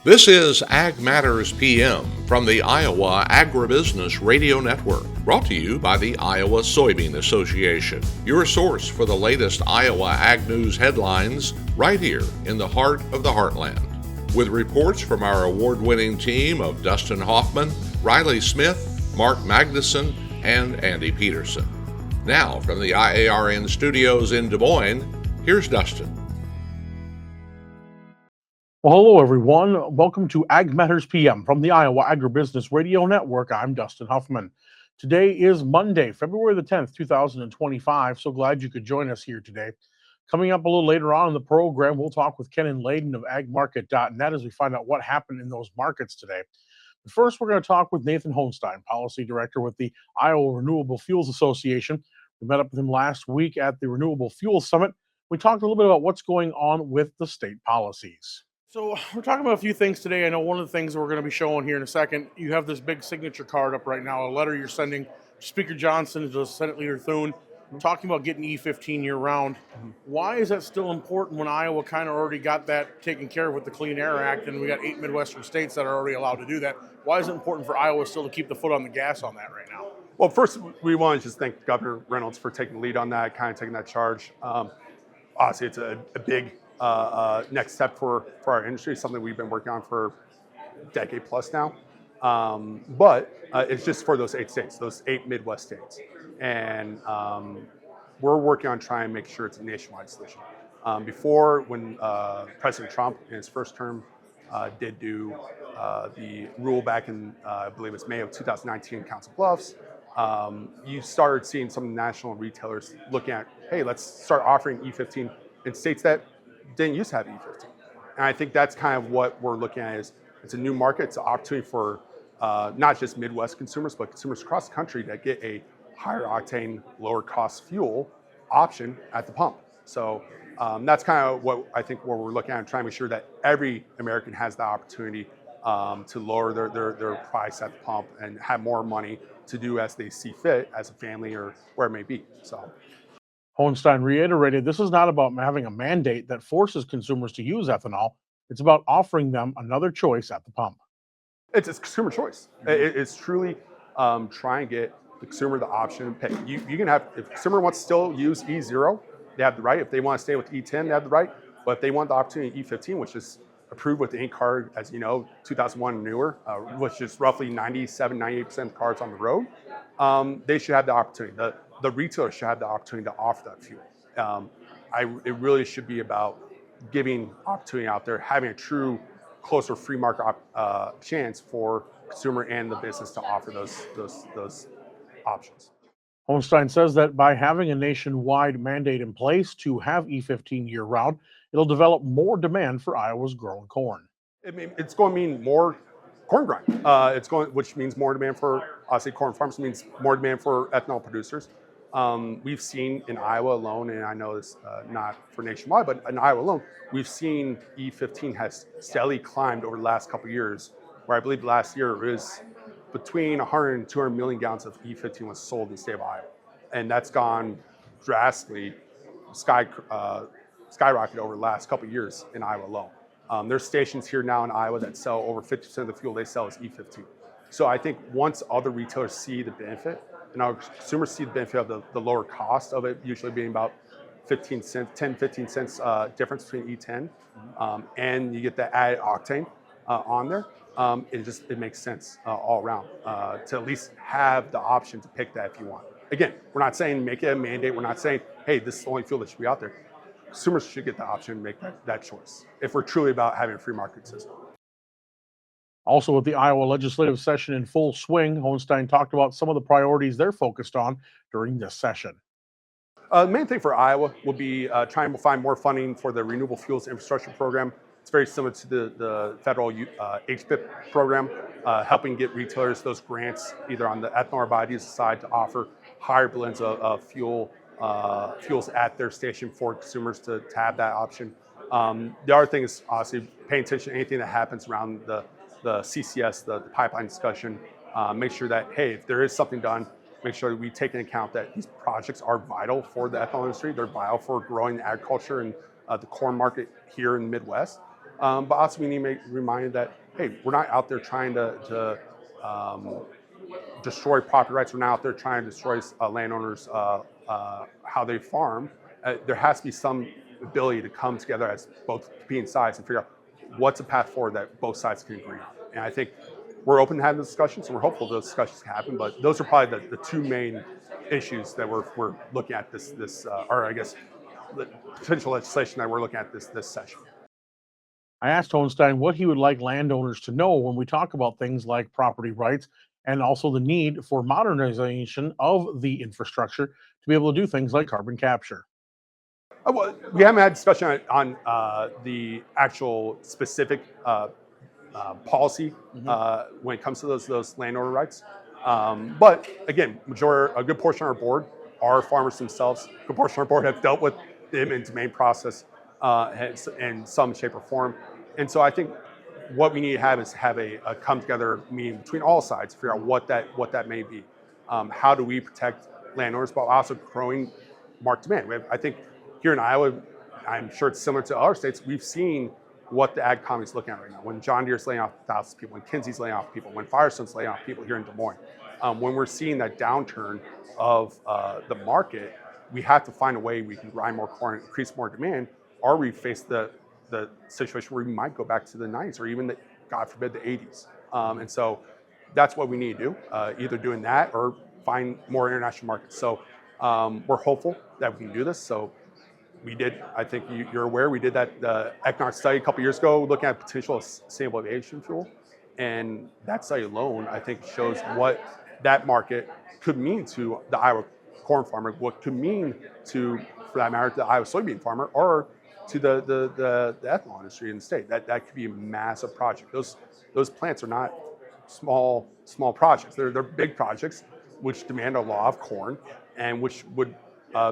This is Ag Matters PM from the Iowa Agribusiness Radio Network, brought to you by the Iowa Soybean Association, your source for the latest Iowa ag news headlines right here in the heart of the heartland. With reports from our award-winning team of Dustin Hoffman, Riley Smith, Mark Magnuson, and Andy Peterson. Now, from the IARN studios in Des Moines, here's Dustin. Well, hello, everyone. Welcome to Ag Matters PM from the Iowa Agribusiness Radio Network. I'm Dustin Huffman. Today is Monday, February the 10th, 2025. So glad you could join us here today. Coming up a little later on in the program, we'll talk with Kenan and Layden of agmarket.net as we find out what happened in those markets today. But first, we're going to talk with Nathan Hohnstein, Policy Director with the Iowa Renewable Fuels Association. We met up with him last week at the Renewable Fuels Summit. We talked a little bit about what's going on with the state policies. So we're talking about a few things today. I know one of the things that we're going to be showing here in a second, you have this big signature card up right now, a letter you're sending to Speaker Johnson, to Senate Leader Thune, talking about getting E15 year-round. Why is that still important when Iowa kind of already got that taken care of with the Clean Air Act, and we got 8 Midwestern states that are already allowed to do that? Why is it important for Iowa still to keep the foot on the gas on that right now? Well, first, we want to just thank Governor Reynolds for taking the lead on that, kind of taking that charge. Obviously, it's a big next step for our industry, something we've been working on for a decade plus now. But it's just for those 8 states, those 8 Midwest states. And we're working on trying to make sure it's a nationwide solution. Before, when President Trump in his first term did do the rule back in, I believe it's May of 2019 in Council Bluffs, you started seeing some national retailers looking at, hey, let's start offering E15 in states that didn't used to have E15. And I think that's kind of what we're looking at is it's a new market. It's an opportunity for not just Midwest consumers, but consumers across the country that get a higher octane, lower cost fuel option at the pump. So that's kind of what I think what we're looking at and trying to make sure that every American has the opportunity to lower their price at the pump and have more money to do as they see fit as a family or where it may be. So Hohnstein reiterated this is not about having a mandate that forces consumers to use ethanol. It's about offering them another choice at the pump. It's a consumer choice. It's truly trying to get the consumer the option to pay. You can have, if the consumer wants to still use E0, they have the right. If they want to stay with E10, they have the right. But if they want the opportunity E15, which is approved with the Inc. card, as you know, 2001 and newer, which is roughly 97, 98% of cars on the road, they should have the opportunity. The retailer should have the opportunity to offer that fuel. It really should be about giving opportunity out there, having a true, closer free market chance for consumer and the business to offer those options. Hohnstein says that by having a nationwide mandate in place to have E15 year-round, it'll develop more demand for Iowa's grown corn. It's going to mean more corn grind. Which means more demand for, obviously, corn farms, means more demand for ethanol producers. We've seen in Iowa alone, and I know this not for nationwide, but in Iowa alone, we've seen E15 has steadily climbed over the last couple of years, where I believe last year it was between 100 and 200 million gallons of E15 was sold in the state of Iowa. And that's gone drastically, skyrocketed over the last couple of years in Iowa alone. There's stations here now in Iowa that sell over 50% of the fuel they sell is E15. So I think once other retailers see the benefit, and our consumers see the benefit of the lower cost of it, usually being about 15 cents difference between E10, and you get the added octane on there, it makes sense all around to at least have the option to pick that if you want. Again, we're not saying make it a mandate. We're not saying, hey, this is the only fuel that should be out there. Consumers should get the option to make that choice if we're truly about having a free market system. Also, with the Iowa legislative session in full swing, Hohnstein talked about some of the priorities they're focused on during this session. The main thing for Iowa will be trying to find more funding for the Renewable Fuels Infrastructure Program. It's very similar to the federal HPIP program, helping get retailers those grants either on the ethanol or biodiesel side to offer higher blends of fuels at their station for consumers to have that option. The other thing is obviously paying attention to anything that happens around the CCS, the pipeline discussion. Make sure that, hey, if there is something done, make sure that we take into account that these projects are vital for the ethanol industry. They're vital for growing agriculture and the corn market here in the Midwest. But also we need to be reminded that, hey, we're not out there trying to destroy property rights. We're not out there trying to destroy landowners how they farm. There has to be some ability to come together as both competing sides and figure out what's a path forward that both sides can agree on. And I think we're open to having those discussions, and we're hopeful those discussions can happen. But those are probably the two main issues that we're looking at or I guess the potential legislation that we're looking at this session. I asked Hohnstein what he would like landowners to know when we talk about things like property rights and also the need for modernization of the infrastructure to be able to do things like carbon capture. Well, we haven't had discussion on the actual specific policy when it comes to those landowner rights. But again, a good portion of our board are farmers themselves. A good portion of our board have dealt with the eminent domain process in some shape or form. And so I think what we need to have is have a come together meeting between all sides, figure out what that may be. How do we protect landowners while also growing market demand? I think here in Iowa, I'm sure it's similar to other states, we've seen what the ag economy is looking at right now. When John Deere's laying off thousands of people, when Kinsey's laying off people, when Firestone's laying off people here in Des Moines, when we're seeing that downturn of the market, we have to find a way we can grind more corn, increase more demand, or we face the situation where we might go back to the 90s or even, God forbid, the 80s. And so that's what we need to do, either doing that or find more international markets. So we're hopeful that we can do this. So we did, I think you're aware, we did that economic study a couple years ago looking at potential sustainable aviation fuel. And that study alone, I think, shows what that market could mean to the Iowa corn farmer, what could mean to, for that matter, the Iowa soybean farmer, or to the ethanol industry in the state. That could be a massive project. Those plants are not small projects. They're big projects which demand a lot of corn and which would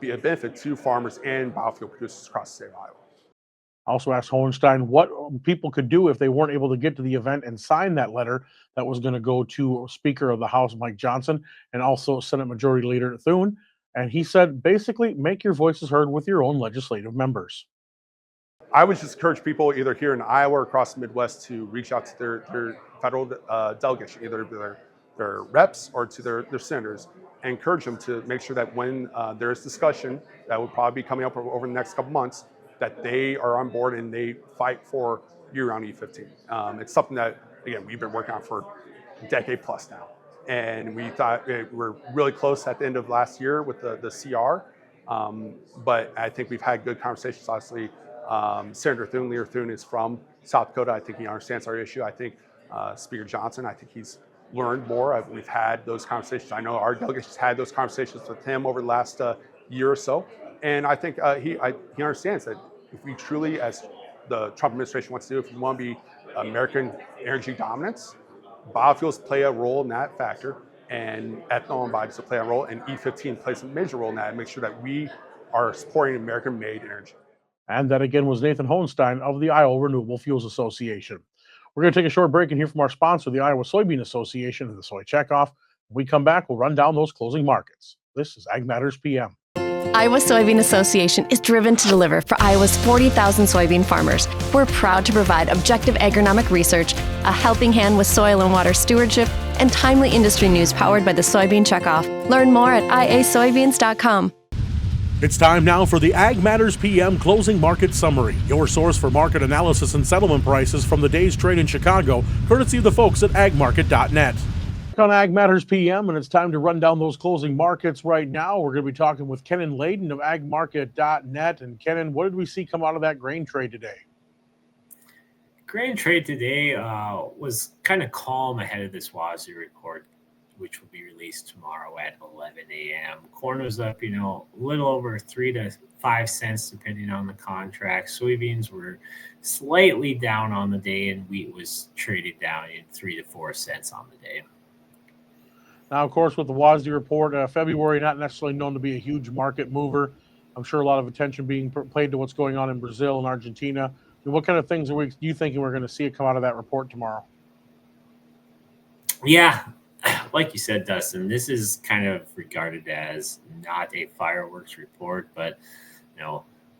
be a benefit to farmers and biofuel producers across the state of Iowa. I also asked Hohenstein what people could do if they weren't able to get to the event and sign that letter that was going to go to Speaker of the House Mike Johnson and also Senate Majority Leader Thune. And he said, basically, make your voices heard with your own legislative members. I would just encourage people either here in Iowa or across the Midwest to reach out to their federal delegation, either their reps or to their senators, and encourage them to make sure that when there is discussion that will probably be coming up over the next couple months, that they are on board and they fight for year-round E15. It's something that, again, we've been working on for a decade plus now. And we thought we're really close at the end of last year with the CR. But I think we've had good conversations. Obviously, Senator Thune, Leader Thune, is from South Dakota. I think he understands our issue. I think Speaker Johnson, I think he's learned more. We've had those conversations. I know our delegations had those conversations with him over the last year or so. And I think he understands that if we truly, as the Trump administration wants to do, if we want to be American energy dominance, biofuels play a role in that factor, and ethanol and biodiesel play a role, and E15 plays a major role in that, and make sure that we are supporting American-made energy. And that again was Nathan Hohnstein of the Iowa Renewable Fuels Association. We're going to take a short break and hear from our sponsor, the Iowa Soybean Association and the Soy Checkoff. When we come back, we'll run down those closing markets. This is Ag Matters PM. Iowa Soybean Association is driven to deliver for Iowa's 40,000 soybean farmers. We're proud to provide objective agronomic research, a helping hand with soil and water stewardship, and timely industry news powered by the Soybean Checkoff. Learn more at iasoybeans.com. It's time now for the Ag Matters PM Closing Market Summary, your source for market analysis and settlement prices from the day's trade in Chicago, courtesy of the folks at agmarket.net. On Ag Matters PM, and it's time to run down those closing markets right now. We're going to be talking with Kenan Layden of agmarket.net. And Kenan, what did we see come out of that grain trade today? Grain trade today was kind of calm ahead of this WASDE report, which will be released tomorrow at 11 a.m. Corn was up, a little over 3 to 5 cents, depending on the contract. Soybeans were slightly down on the day, and wheat was traded down in 3 to 4 cents on the day. Now, of course, with the WASDE report, February not necessarily known to be a huge market mover. I'm sure a lot of attention being paid to what's going on in Brazil and Argentina. What kind of things are you thinking we're going to see come out of that report tomorrow? Yeah, like you said, Dustin, this is kind of regarded as not a fireworks report, but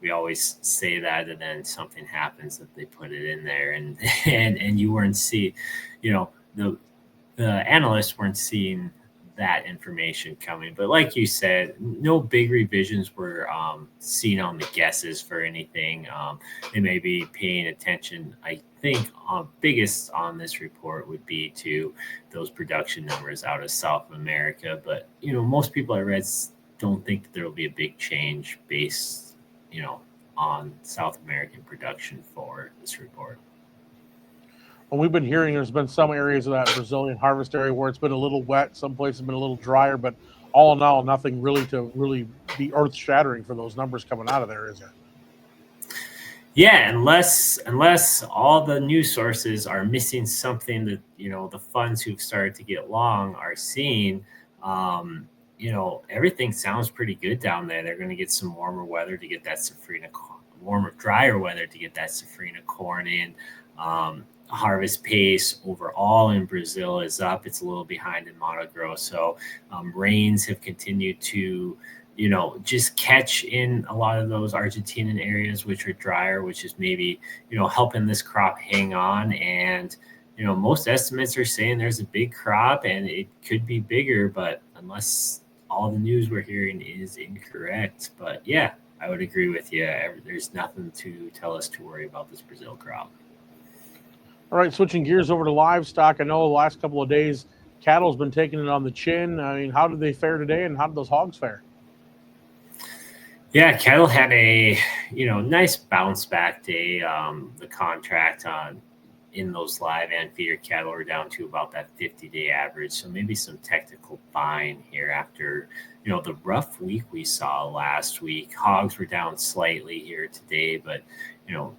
we always say that, and then something happens that they put it in there, and and you weren't see, the analysts weren't seeing that information coming. But like you said, no big revisions were seen on the guesses for anything. They may be paying attention. I think biggest on this report would be to those production numbers out of South America. But most people I read don't think that there will be a big change based on South American production for this report. Well, we've been hearing there's been some areas of that Brazilian harvest area where it's been a little wet. Some places have been a little drier, but all in all, nothing really to be earth shattering for those numbers coming out of there, is there? Yeah, unless all the news sources are missing something that the funds who've started to get long are seeing. Everything sounds pretty good down there. They're going to get some warmer weather to get that drier weather to get that safrinha corn in. Harvest pace overall in Brazil is up. It's a little behind in Mato Grosso. Rains have continued to, just catch in a lot of those Argentinian areas, which are drier, which is maybe, helping this crop hang on. And, most estimates are saying there's a big crop and it could be bigger, but unless all the news we're hearing is incorrect. But yeah, I would agree with you. There's nothing to tell us to worry about this Brazil crop. All right, switching gears over to livestock. I know the last couple of days, cattle's been taking it on the chin. I mean, how did they fare today, and how did those hogs fare? Yeah, cattle had a nice bounce back day. The contract in those live and feeder cattle are down to about that 50-day average. So maybe some technical buying here after the rough week we saw last week. Hogs were down slightly here today, but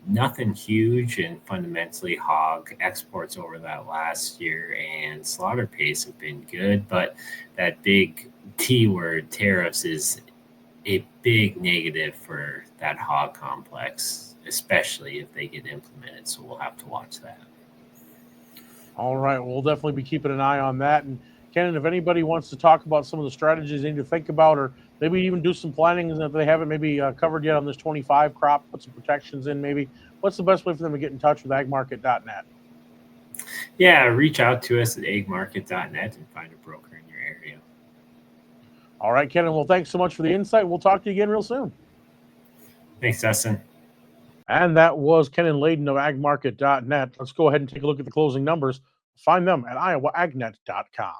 nothing huge. And fundamentally, hog exports over that last year and slaughter pace have been good. But that big T word, tariffs, is a big negative for that hog complex, especially if they get implemented. So we'll have to watch that. All right, we'll definitely be keeping an eye on that. And Kenan, if anybody wants to talk about some of the strategies they need to think about, or maybe even do some planning if they haven't maybe covered yet on this 25 crop, put some protections in maybe, what's the best way for them to get in touch with agmarket.net? Yeah, reach out to us at agmarket.net and find a broker in your area. All right, Kenan, well, thanks so much for the insight. We'll talk to you again real soon. Thanks, Dustin. And that was Kenan Layden of agmarket.net. Let's go ahead and take a look at the closing numbers. Find them at iowaagnet.com.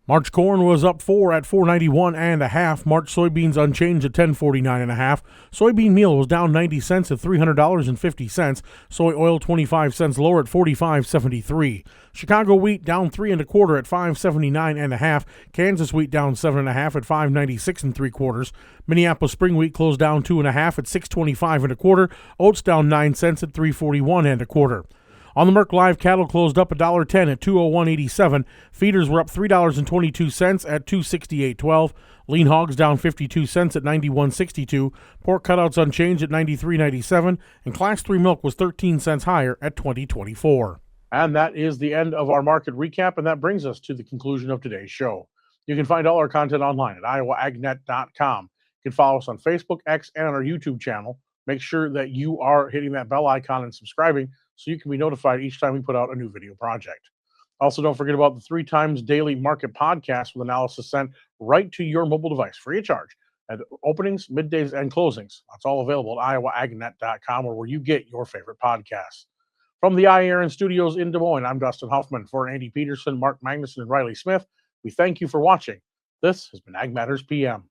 March corn was up 4 at $4.91.5. March soybeans unchanged at $10.49.5. Soybean meal was down 90 cents at $300.50. Soy oil 25 cents lower at $45.73. Chicago wheat down 3 1/4 at $5.79.5. Kansas wheat down 7 1/2 at $5.96 3/4. Minneapolis spring wheat closed down 2 1/2 at $6.25 1/4. Oats down 9 cents at $3.41 1/4. On the Merck Live, cattle closed up $1.10 at $201.87. Feeders were up $3.22 at $268.12. Lean hogs down 52 cents at $91.62. Pork cutouts unchanged at $93.97. And Class 3 milk was 13 cents higher at $20.24. And that is the end of our market recap, and that brings us to the conclusion of today's show. You can find all our content online at iowaagnet.com. You can follow us on Facebook, X, and on our YouTube channel. Make sure that you are hitting that bell icon and subscribing so you can be notified each time we put out a new video project. Also, don't forget about the 3 times daily market podcast with analysis sent right to your mobile device, free of charge, at openings, middays, and closings. That's all available at iowaagnet.com or where you get your favorite podcasts. From the iAron Studios in Des Moines, I'm Dustin Huffman. For Andy Peterson, Mark Magnuson, and Riley Smith, we thank you for watching. This has been Ag Matters PM.